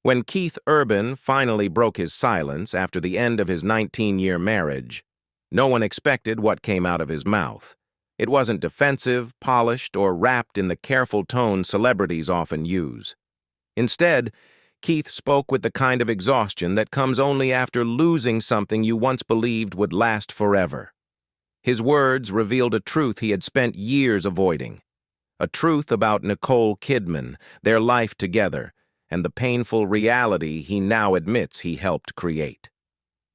When Keith Urban finally broke his silence after the end of his 19-year marriage, no one expected what came out of his mouth. It wasn't defensive, polished, or wrapped in the careful tone celebrities often use. Instead, Keith spoke with the kind of exhaustion that comes only after losing something you once believed would last forever. His words revealed a truth he had spent years avoiding. A truth about Nicole Kidman, their life together, and the painful reality he now admits he helped create.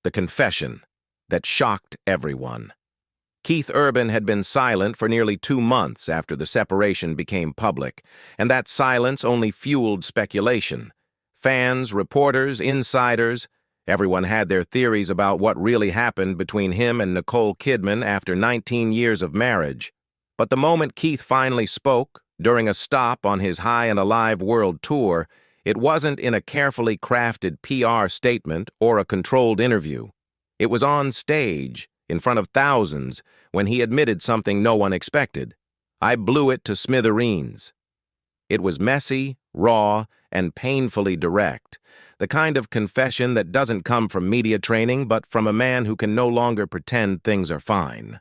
The confession that shocked everyone. Keith Urban had been silent for nearly 2 months after the separation became public, and that silence only fueled speculation. Fans, reporters, insiders, everyone had their theories about what really happened between him and Nicole Kidman after 19 years of marriage. But the moment Keith finally spoke, during a stop on his High and Alive world tour, it wasn't in a carefully crafted PR statement or a controlled interview. It was on stage, in front of thousands, when he admitted something no one expected. I blew it to smithereens. It was messy, raw, and painfully direct, the kind of confession that doesn't come from media training but from a man who can no longer pretend things are fine.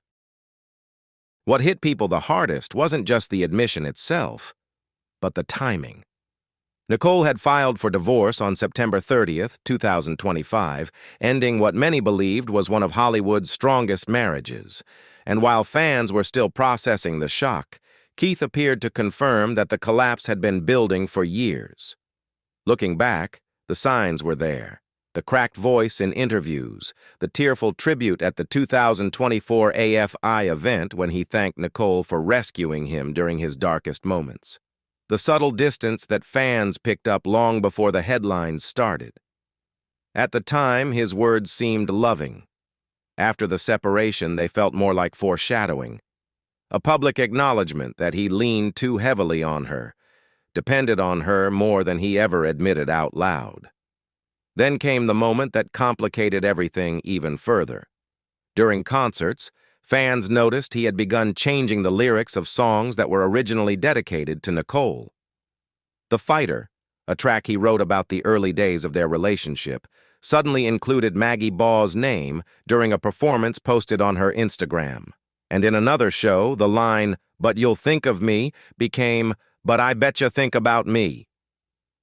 What hit people the hardest wasn't just the admission itself, but the timing. Nicole had filed for divorce on September 30th, 2025, ending what many believed was one of Hollywood's strongest marriages. And while fans were still processing the shock, Keith appeared to confirm that the collapse had been building for years. Looking back, the signs were there. The cracked voice in interviews, the tearful tribute at the 2024 AFI event when he thanked Nicole for rescuing him during his darkest moments. The subtle distance that fans picked up long before the headlines started. At the time, his words seemed loving. After the separation, they felt more like foreshadowing. A public acknowledgement that he leaned too heavily on her, depended on her more than he ever admitted out loud. Then came the moment that complicated everything even further. During concerts, fans noticed he had begun changing the lyrics of songs that were originally dedicated to Nicole. The Fighter, a track he wrote about the early days of their relationship, suddenly included Maggie Ball's name during a performance posted on her Instagram. And in another show, the line, "But you'll think of me," became, "But I betcha think about me."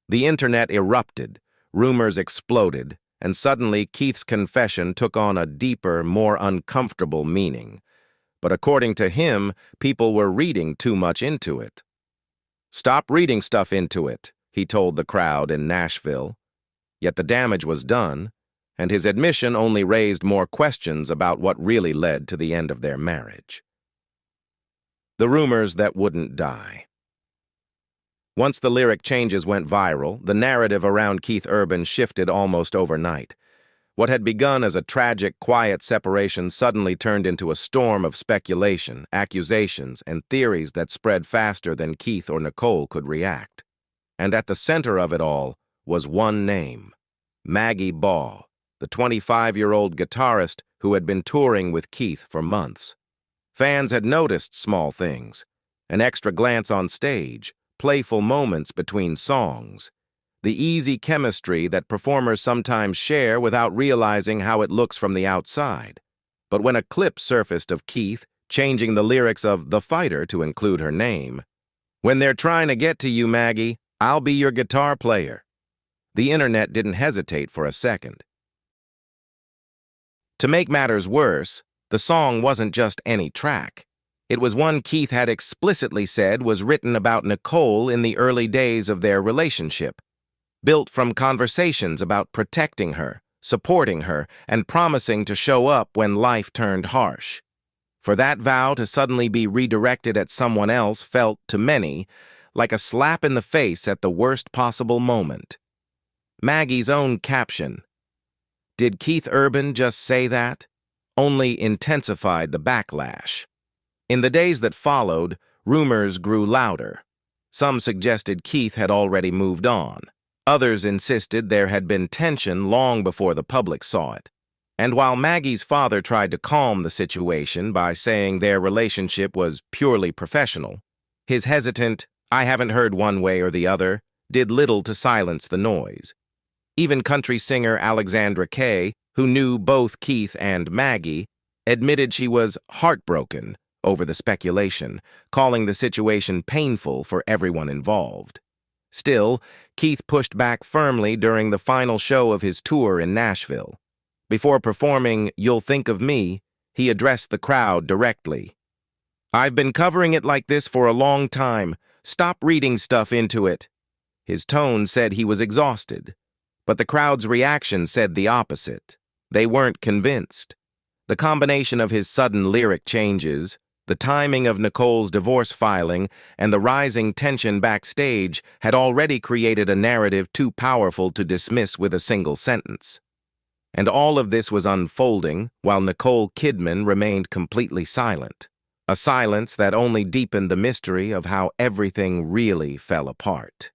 The internet erupted, rumors exploded, and suddenly Keith's confession took on a deeper, more uncomfortable meaning. But according to him, people were reading too much into it. "Stop reading stuff into it," he told the crowd in Nashville. Yet the damage was done, and his admission only raised more questions about what really led to the end of their marriage. The rumors that wouldn't die. Once the lyric changes went viral, the narrative around Keith Urban shifted almost overnight. What had begun as a tragic, quiet separation suddenly turned into a storm of speculation, accusations, and theories that spread faster than Keith or Nicole could react. And at the center of it all was one name: Maggie Ball, the 25-year-old guitarist who had been touring with Keith for months. Fans had noticed small things: an extra glance on stage, playful moments between songs, the easy chemistry that performers sometimes share without realizing how it looks from the outside. But when a clip surfaced of Keith changing the lyrics of The Fighter to include her name, "When they're trying to get to you, Maggie, I'll be your guitar player," the internet didn't hesitate for a second. To make matters worse, the song wasn't just any track. It was one Keith had explicitly said was written about Nicole in the early days of their relationship, built from conversations about protecting her, supporting her, and promising to show up when life turned harsh. For that vow to suddenly be redirected at someone else felt, to many, like a slap in the face at the worst possible moment. Maggie's own caption, "Did Keith Urban just say that?" only intensified the backlash. In the days that followed, rumors grew louder. Some suggested Keith had already moved on. Others insisted there had been tension long before the public saw it. And while Maggie's father tried to calm the situation by saying their relationship was purely professional, his hesitant, "I haven't heard one way or the other," did little to silence the noise. Even country singer Alexandra Kay, who knew both Keith and Maggie, admitted she was heartbroken over the speculation, calling the situation painful for everyone involved. Still, Keith pushed back firmly during the final show of his tour in Nashville. Before performing You'll Think of Me, he addressed the crowd directly. "I've been covering it like this for a long time. Stop reading stuff into it." His tone said he was exhausted, but the crowd's reaction said the opposite. They weren't convinced. The combination of his sudden lyric changes, the timing of Nicole's divorce filing, and the rising tension backstage had already created a narrative too powerful to dismiss with a single sentence. And all of this was unfolding while Nicole Kidman remained completely silent, a silence that only deepened the mystery of how everything really fell apart.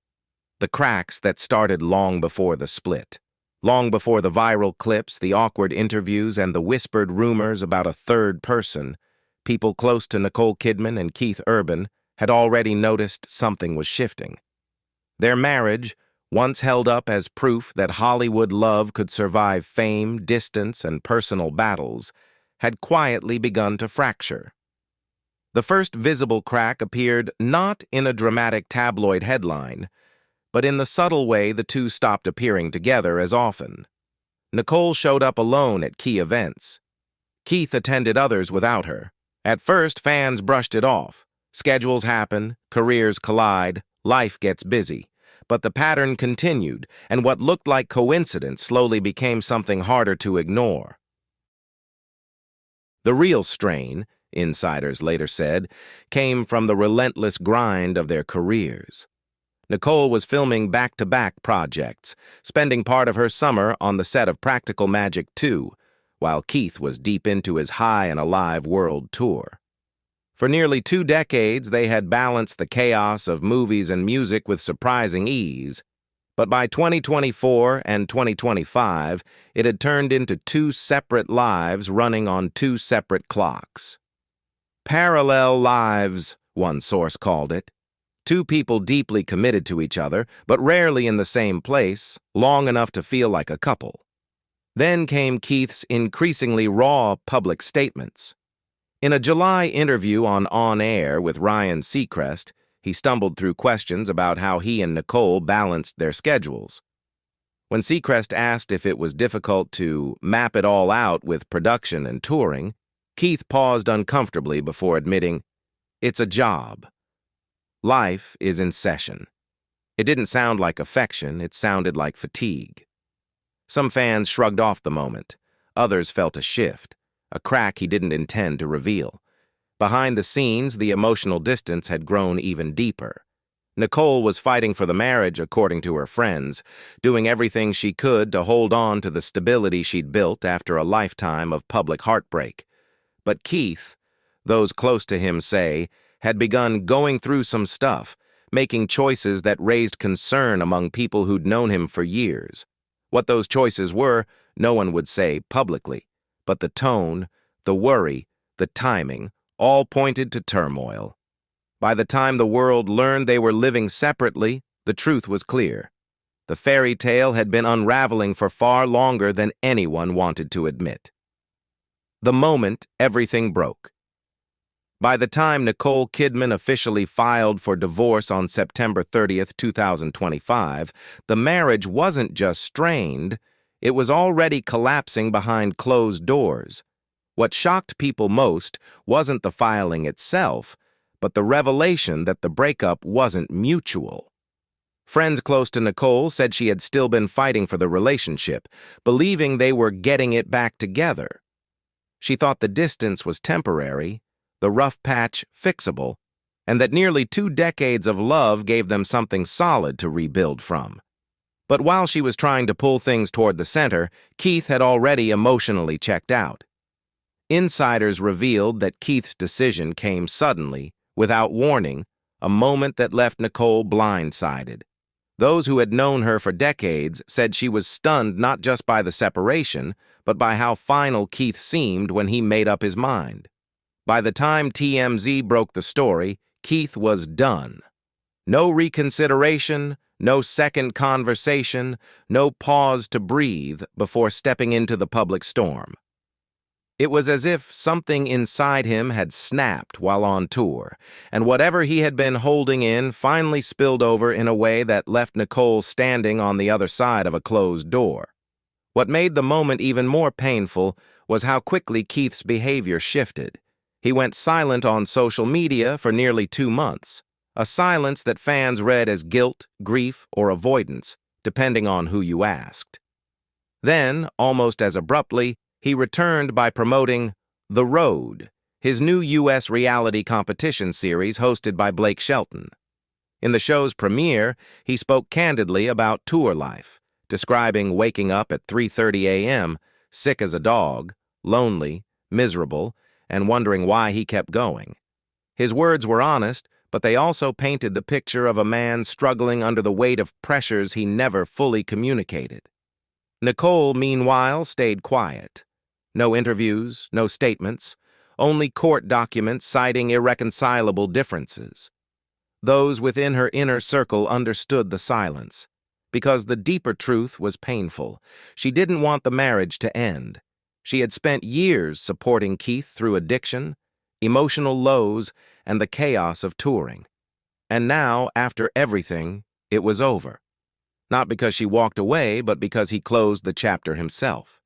The cracks that started long before the split, long before the viral clips, the awkward interviews, and the whispered rumors about a third person, people close to Nicole Kidman and Keith Urban had already noticed something was shifting. Their marriage, once held up as proof that Hollywood love could survive fame, distance, and personal battles, had quietly begun to fracture. The first visible crack appeared not in a dramatic tabloid headline, but in the subtle way the two stopped appearing together as often. Nicole showed up alone at key events. Keith attended others without her. At first, fans brushed it off. Schedules happen, careers collide, life gets busy. But the pattern continued, and what looked like coincidence slowly became something harder to ignore. The real strain, insiders later said, came from the relentless grind of their careers. Nicole was filming back-to-back projects, spending part of her summer on the set of Practical Magic 2, while Keith was deep into his High and Alive world tour. For nearly 2 decades, they had balanced the chaos of movies and music with surprising ease, but by 2024 and 2025, it had turned into 2 separate lives running on 2 separate clocks. Parallel lives, one source called it. 2 people deeply committed to each other, but rarely in the same place, long enough to feel like a couple. Then came Keith's increasingly raw public statements. In a July interview on Air with Ryan Seacrest, he stumbled through questions about how he and Nicole balanced their schedules. When Seacrest asked if it was difficult to map it all out with production and touring, Keith paused uncomfortably before admitting, "It's a job. Life is in session." It didn't sound like affection, it sounded like fatigue. Some fans shrugged off the moment. Others felt a shift, a crack he didn't intend to reveal. Behind the scenes, the emotional distance had grown even deeper. Nicole was fighting for the marriage, according to her friends, doing everything she could to hold on to the stability she'd built after a lifetime of public heartbreak. But Keith, those close to him say, had begun going through some stuff, making choices that raised concern among people who'd known him for years. What those choices were, no one would say publicly, but the tone, the worry, the timing, all pointed to turmoil. By the time the world learned they were living separately, the truth was clear. The fairy tale had been unraveling for far longer than anyone wanted to admit. The moment everything broke. By the time Nicole Kidman officially filed for divorce on September 30th, 2025, the marriage wasn't just strained, it was already collapsing behind closed doors. What shocked people most wasn't the filing itself, but the revelation that the breakup wasn't mutual. Friends close to Nicole said she had still been fighting for the relationship, believing they were getting it back together. She thought the distance was temporary, the rough patch fixable, and that nearly 2 decades of love gave them something solid to rebuild from. But while she was trying to pull things toward the center, Keith had already emotionally checked out. Insiders revealed that Keith's decision came suddenly, without warning, a moment that left Nicole blindsided. Those who had known her for decades said she was stunned not just by the separation, but by how final Keith seemed when he made up his mind. By the time TMZ broke the story, Keith was done. No reconsideration, No second conversation, no pause to breathe before stepping into the public storm. It was as if something inside him had snapped while on tour, and whatever he had been holding in finally spilled over in a way that left Nicole standing on the other side of a closed door. What made the moment even more painful was how quickly Keith's behavior shifted. He went silent on social media for nearly 2 months, a silence that fans read as guilt, grief, or avoidance, depending on who you asked. Then, almost as abruptly, he returned by promoting The Road, his new U.S. reality competition series hosted by Blake Shelton. In the show's premiere, he spoke candidly about tour life, describing waking up at 3:30 a.m., sick as a dog, lonely, miserable, and wondering why he kept going. His words were honest, but they also painted the picture of a man struggling under the weight of pressures he never fully communicated. Nicole, meanwhile, stayed quiet. No interviews, no statements, only court documents citing irreconcilable differences. Those within her inner circle understood the silence, because the deeper truth was painful. She didn't want the marriage to end. She had spent years supporting Keith through addiction, emotional lows, and the chaos of touring. And now, after everything, it was over. Not because she walked away, but because he closed the chapter himself.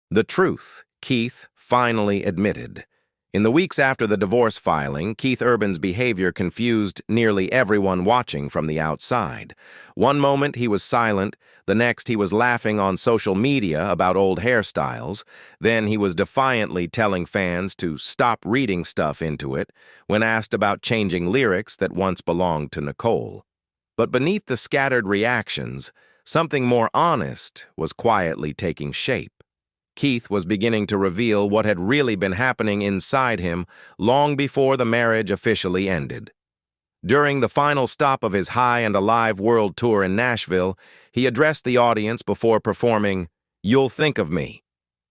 The truth, Keith finally admitted. In the weeks after the divorce filing, Keith Urban's behavior confused nearly everyone watching from the outside. One moment he was silent, the next he was laughing on social media about old hairstyles, then he was defiantly telling fans to stop reading stuff into it when asked about changing lyrics that once belonged to Nicole. But beneath the scattered reactions, something more honest was quietly taking shape. Keith was beginning to reveal what had really been happening inside him long before the marriage officially ended. During the final stop of his High and Alive world tour in Nashville, he addressed the audience before performing "You'll Think of Me,"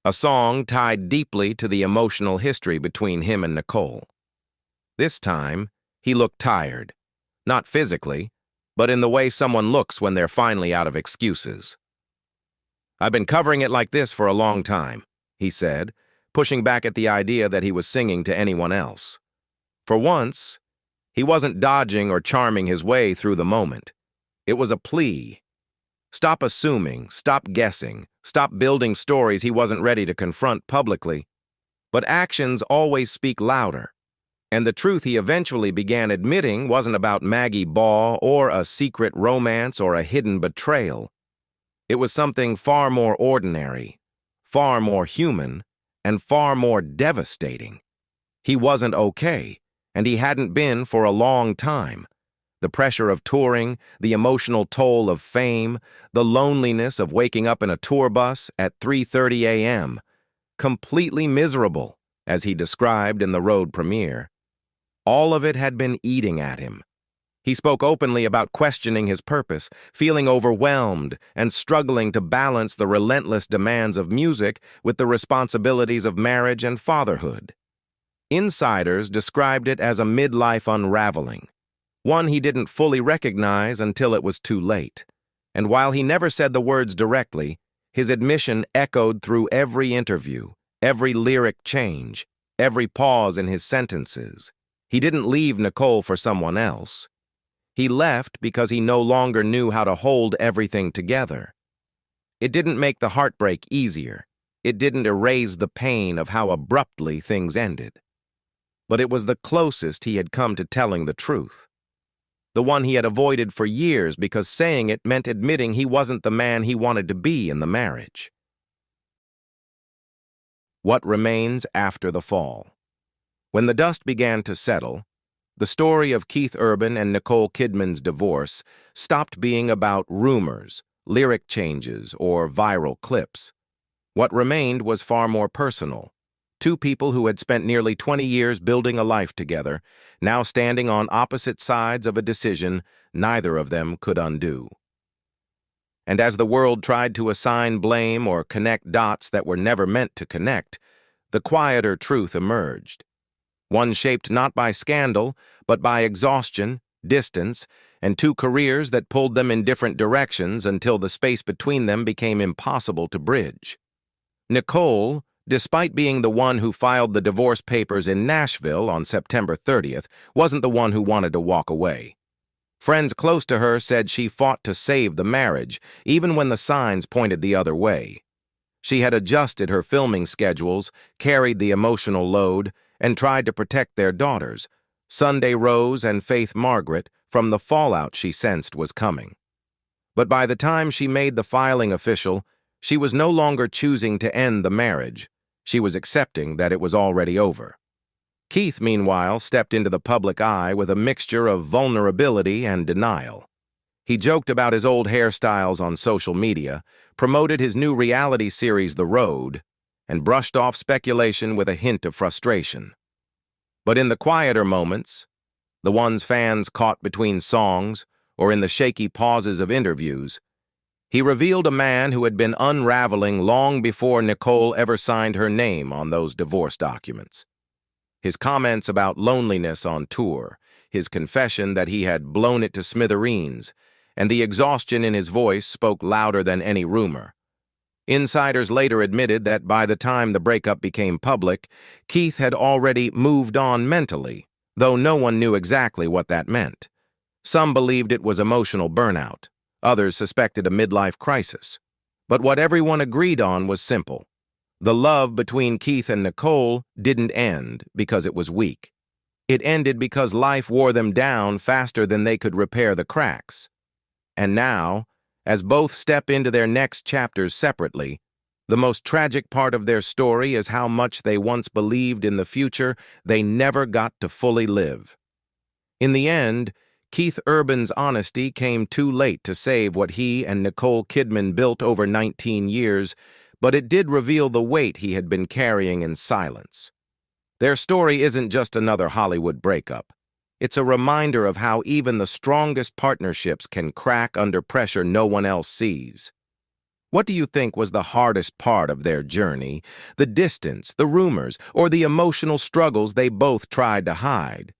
a song tied deeply to the emotional history between him and Nicole. This time, he looked tired, not physically, but in the way someone looks when they're finally out of excuses. "I've been covering it like this for a long time," he said, pushing back at the idea that he was singing to anyone else. For once, he wasn't dodging or charming his way through the moment. It was a plea. Stop assuming, stop guessing, stop building stories he wasn't ready to confront publicly. But actions always speak louder, and the truth he eventually began admitting wasn't about Maggie Ball or a secret romance or a hidden betrayal. It was something far more ordinary, far more human, and far more devastating. He wasn't okay, and he hadn't been for a long time. The pressure of touring, the emotional toll of fame, the loneliness of waking up in a tour bus at 3:30 a.m. Completely miserable, as he described in the road premiere. All of it had been eating at him. He spoke openly about questioning his purpose, feeling overwhelmed, and struggling to balance the relentless demands of music with the responsibilities of marriage and fatherhood. Insiders described it as a midlife unraveling, one he didn't fully recognize until it was too late. And while he never said the words directly, his admission echoed through every interview, every lyric change, every pause in his sentences. He didn't leave Nicole for someone else. He left because he no longer knew how to hold everything together. It didn't make the heartbreak easier. It didn't erase the pain of how abruptly things ended. But it was the closest he had come to telling the truth. The one he had avoided for years because saying it meant admitting he wasn't the man he wanted to be in the marriage. What remains after the fall? When the dust began to settle, the story of Keith Urban and Nicole Kidman's divorce stopped being about rumors, lyric changes, or viral clips. What remained was far more personal. Two people who had spent nearly 20 years building a life together, now standing on opposite sides of a decision neither of them could undo. And as the world tried to assign blame or connect dots that were never meant to connect, the quieter truth emerged. One shaped not by scandal, but by exhaustion, distance, and two careers that pulled them in different directions until the space between them became impossible to bridge. Nicole, despite being the one who filed the divorce papers in Nashville on September 30th, wasn't the one who wanted to walk away. Friends close to her said she fought to save the marriage, even when the signs pointed the other way. She had adjusted her filming schedules, carried the emotional load, and tried to protect their daughters, Sunday Rose and Faith Margaret, from the fallout she sensed was coming. But by the time she made the filing official, she was no longer choosing to end the marriage. She was accepting that it was already over. Keith, meanwhile, stepped into the public eye with a mixture of vulnerability and denial. He joked about his old hairstyles on social media, promoted his new reality series The Road, and brushed off speculation with a hint of frustration. But in the quieter moments, the ones fans caught between songs or in the shaky pauses of interviews, he revealed a man who had been unraveling long before Nicole ever signed her name on those divorce documents. His comments about loneliness on tour, his confession that he had blown it to smithereens, and the exhaustion in his voice spoke louder than any rumor. Insiders later admitted that by the time the breakup became public, Keith had already moved on mentally, though no one knew exactly what that meant. Some believed it was emotional burnout. Others suspected a midlife crisis. But what everyone agreed on was simple. The love between Keith and Nicole didn't end because it was weak. It ended because life wore them down faster than they could repair the cracks. And now, as both step into their next chapters separately, the most tragic part of their story is how much they once believed in the future they never got to fully live. In the end, Keith Urban's honesty came too late to save what he and Nicole Kidman built over 19 years, but it did reveal the weight he had been carrying in silence. Their story isn't just another Hollywood breakup. It's a reminder of how even the strongest partnerships can crack under pressure no one else sees. What do you think was the hardest part of their journey? The distance, the rumors, or the emotional struggles they both tried to hide?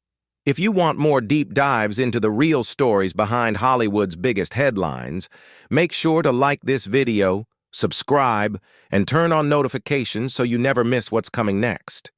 If you want more deep dives into the real stories behind Hollywood's biggest headlines, make sure to like this video, subscribe, and turn on notifications so you never miss what's coming next.